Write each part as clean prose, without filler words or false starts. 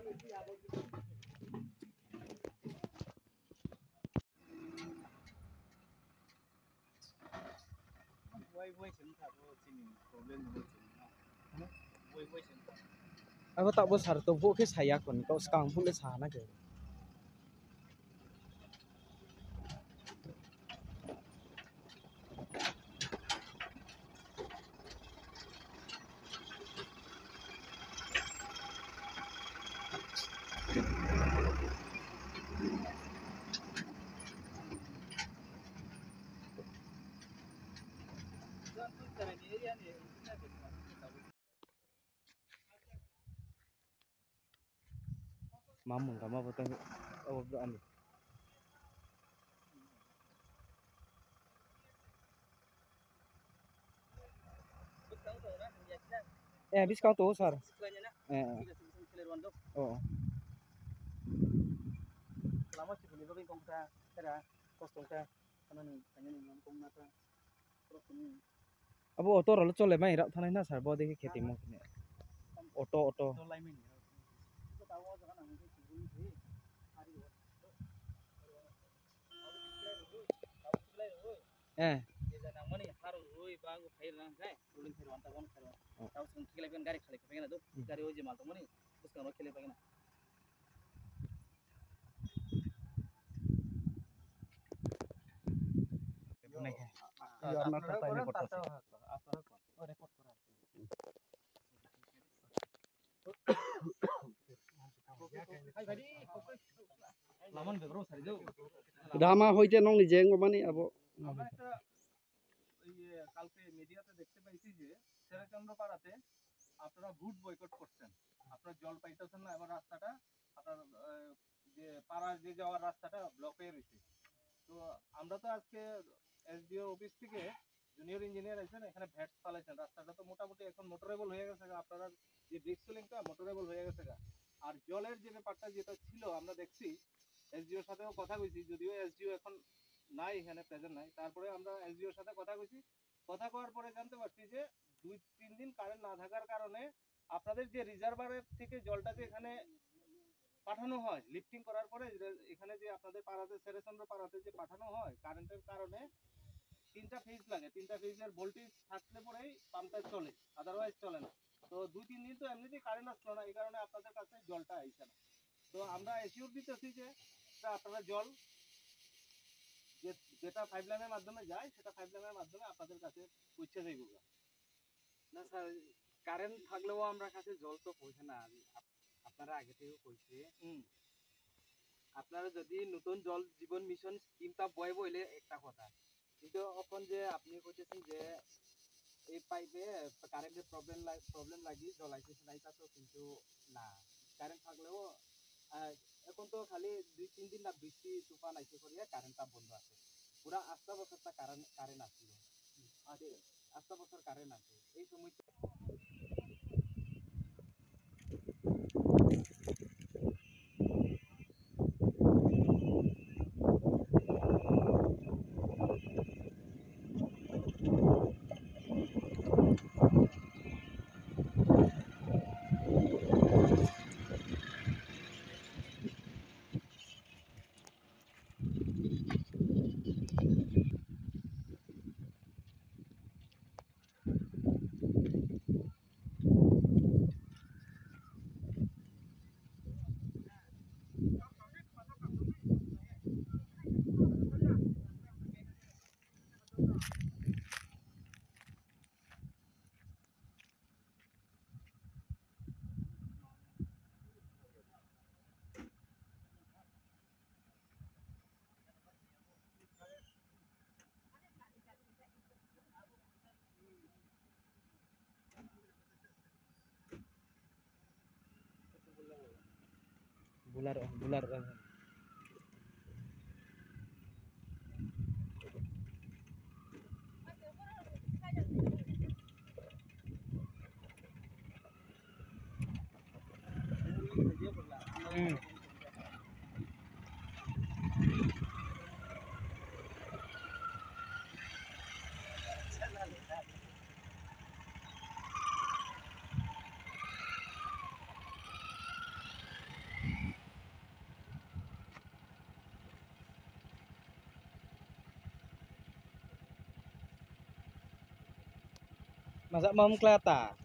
Aku tak besar tuh bu ke saya kon kau sekarang pun le sana ke. Mamung kamu apa tuh? Oh berani. Habis kau tuh sar. Oh. Lama sih boleh bagi kongta, kera, kos kongta, karena nih, tanya nih, ngomong kongta, terus ini. Abu auto lalu cole main rak tanah na sar, bawa deh खेती mau kene. Auto. Drama হইতে নং নিজে মানে আবো আমরা একটা কালকে মিডিয়াতে দেখতে পাইছি যে শেরচন্দ্রপাড়াতে আপনারা ভোট বয়কট করছেন আপনারা জল পাইতেছেন না এবার রাস্তাটা আপনার যে পাড়ার যে যাওয়ার রাস্তাটা ব্লক হয়ে রয়েছে তো আমরা তো আজকে এসডিও অফিস থেকে জুনিয়র ইঞ্জিনিয়ার আছেন এখানে ভ্যাট চালাইছেন রাস্তাটা তো মোটামুটি এখন মোটরেবল হয়ে গেছে আপনারা যে ব্রিজ সিলিংটা মোটরেবল হয়ে গেছে আর জলের যে ব্যাপারটা যেটা ছিল আমরা দেখছি এসডিওর সাথেও কথা কইছি যদিও এসডিও এখন নাই এখানে প্রেজেন্ট নাই তারপরে আমরা এসডিওর সাথে কথা কইছি কথা কওয়ার পরে জানতে পারছি যে 2-3 দিন কারেন্ট না থাকার কারণে আপনাদের যে রিজার্ভারের থেকে জলটা যে এখানে পাঠানো হয় লিফটিং করার পরে এখানে যে আপনাদের পাড়াতে শেরচন্দ্র পাড়াতে যে পাঠানো হয় কারেন্টের কারণে 3টা ফেজ লাগে 3টা ফেজের ভোল্টেজ থাকলে পরেই পাম্পটা চলে আদারওয়াইজ চলে না তো 2-3 দিন তো এমনিতেই কারেন্ট আসলো না এই কারণে আপনাদের কাছে জলটা আইছে না তো আমরা এসিওর দিতেছি যে আপনারা জল যেটা পাইপ লাইনের মাধ্যমে যায় সেটা পাইপ লাইনের মাধ্যমে আপনাদের কাছে পৌঁছে যাইব না স্যার কারেন্ট থাকলেও আমরা কাছে জল তো পৌঁছে না আপনারা আগে থেকেও কইছে আপনারা যদি নতুন জল জীবন মিশন স্কিমটা বয় বইলে একটা কথা কিন্তু এখন যে আপনি কইতেছেন যে এই পাইপে কারেন্টের প্রবলেম লাগি জল আইতেছে না এটা তো কিন্তু না কারেন্ট থাকলেও এখন তো খালি 2-3 দিন না বৃষ্টি তুফান আইছে করিয়া কারেন্টটা বন্ধ আছে পুরা 8 বছরটা কারেন্ট আসছিল আচ্ছা 8 বছর কারেন্ট আছে এই সময় bular Masa mau kelata?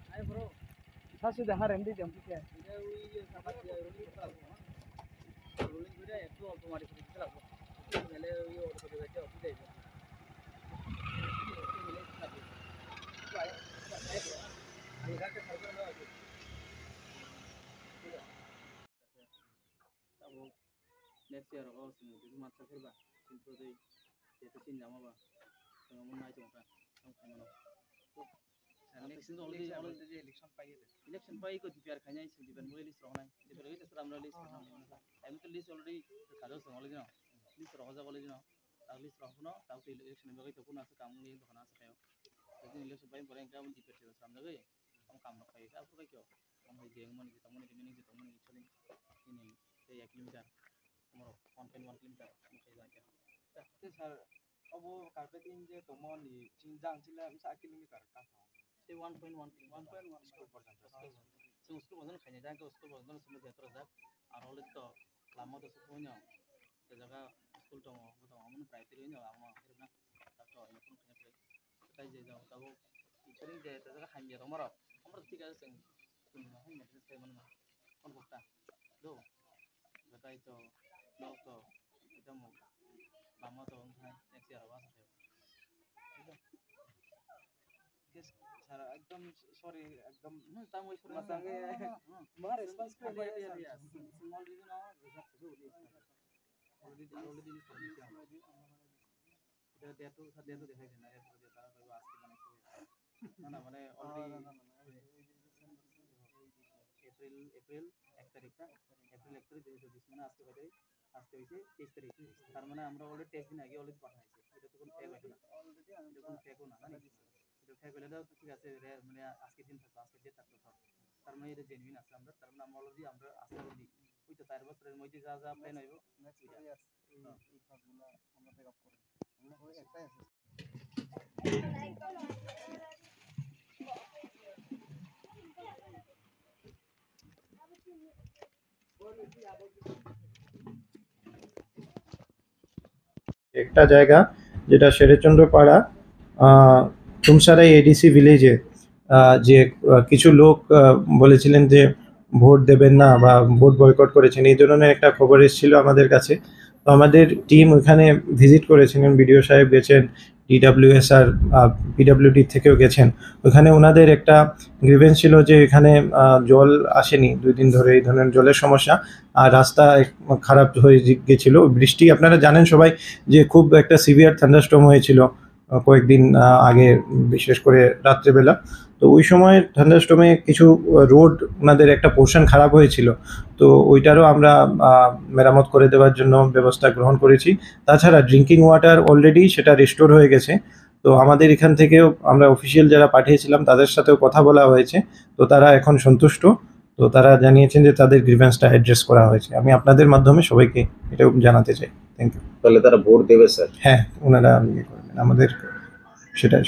Ayo bro. Saya sudah harem di jam 3. Rolling করে একটু অল্প মাটি করে দিতে লাগবে তাহলে ওই অল্প করে যাচ্ছে অসুবিধা হবে next year ako sino di matcha kerba sinto dei itu sin jama ba ngomong nai jongta ang kamano to next sin already election pai ko dipar khanya sin diban mo list rohna dipar oi tasra amra list rohna আমি তো list already কাজও সঙ্গলে দিন list রহজা বলে দিন তার list রহনো তাও তো election বাকি তো কোন আছে কাম নিয়ে দোকান আছে খাও যদি election পাই পরে একটা আমি dipar ছিল সামনে গই আমি কাম না পাই তারপর কি কেউ আমি যে মনে যে তমনে দিবেন যে তমনে চলেন ini এই 1 কিলোমিটার আমার 1.1 কিলোমিটার আমি খাই যাই তে স্যার অবো কার্পেটিং যে তমনি চিনজাং চিলা 1 কিলোমিটার কা ते 1.1 स्कुल पर्यन्त जों स्कुल पर्यन्त खाइने जायगा स्कुल पर्यन्त समय जेत्र जाक आरो ले तो लामा तो सपोइन ते जगह स्कुल दङ तो हमन प्राइभेट होइन लामा हेरना तो इनफोन खाइने ताइ जे जाव ताबो इचरिं जे ते जगह खाइने रमार हमर ठीक আছে जों हाइ मेसेज खाइमन कोन बक्ता दो बताइ तो नो तो एकदम लामा तो नेक्स्ट ईयर आवाज है सारा एकदम सॉरी एकदम ताम वइ सर मासांगे मा रेस्पॉन्स कर दिया यार स्मॉल रीजन ना रिजल्ट से ऑलरेडी এটা ডেটটো দেখাই দেন না এরপর যে তারা কইবো আজকে বানাইছে না না মানে অলরেডি এপ্রিল 1 তারিখ না এপ্রিল 1 তারিখ 2020 মানে আজকে কত তারিখ আজকে হইছে 23 তারিখ তার মানে আমরা অলরেডি 10 দিন আগে অলরেডি পাঠাইছি এটা তো কোনো ফেক হইতো না অলরেডি এটা কোনো ফেক না জানি এটা ফেক হলে দাও ঠিক আছে মানে আজকে দিন থাকতো আজকে ডেট থাকতো সব তার মানে এটা জেনুইন আছে আমরা তার মানে আমরা অলরেডি আমরা আজকে অলরেডি ওই তো 4 বছরের মধ্যে যা যা প্ল্যান হইবো নেক্সট ইয়ার এই সবগুলো আমরা টেক আপ করব আমরা ওই একটাই আছে একটা জায়গা যেটা শেরেচন্দ্রপাড়া তুমসারাই এডিসি ভিলেজে যে কিছু লোক বলেছিলেন যে ভোট দেবেন না বা ভোট বয়কট করেছেন এই ধরনের একটা খবর এসেছিল আমাদের কাছে তো আমাদের টিম ওখানে ভিজিট করেছিলেন বিডিও সাহেব গেছেন ডিডব্লিউএসআর পিডব্লিউডি থেকেও গেছেন ওখানে ওনাদের একটা গ্রিভেন্স ছিল যে এখানে জল আসেনি 2 দিন ধরে এই ধরনের জলের সমস্যা আর রাস্তা খারাপ হয়ে গেছিল বৃষ্টি আপনারা জানেন সবাই যে খুব একটা সিভিয়ার থান্ডারস্টর্ম হয়েছিল কয়েকদিন আগে বিশেষ করে রাত্রেবেলা তো ওই সময় থান্ডারস্টর্মে কিছু রোড ওনাদের একটা পোর্শন খারাপ হয়েছিল তো ওইটারও আমরা মেরামত করে দেওয়ার জন্য ব্যবস্থা গ্রহণ করেছি তাছাড়া ড্রিঙ্কিং ওয়াটার অলরেডি সেটা রিস্টোর হয়ে গেছে তো আমাদের এখান থেকেও আমরা অফিসিয়াল যারা পাঠিয়েছিলাম তাদের সাথেও কথা বলা হয়েছে তো তারা এখন সন্তুষ্ট তো তারা জানিয়েছেন যে তাদের গ্রিভেন্সটা অ্যাড্রেস করা হয়েছে আমি আপনাদের মাধ্যমে সবাইকে এটাও জানাতে চাই থ্যাংক ইউ তাহলে তারা ভোট দেবে স্যার হ্যাঁ ওনারা ইয়ে করবেন আমাদের সেটাই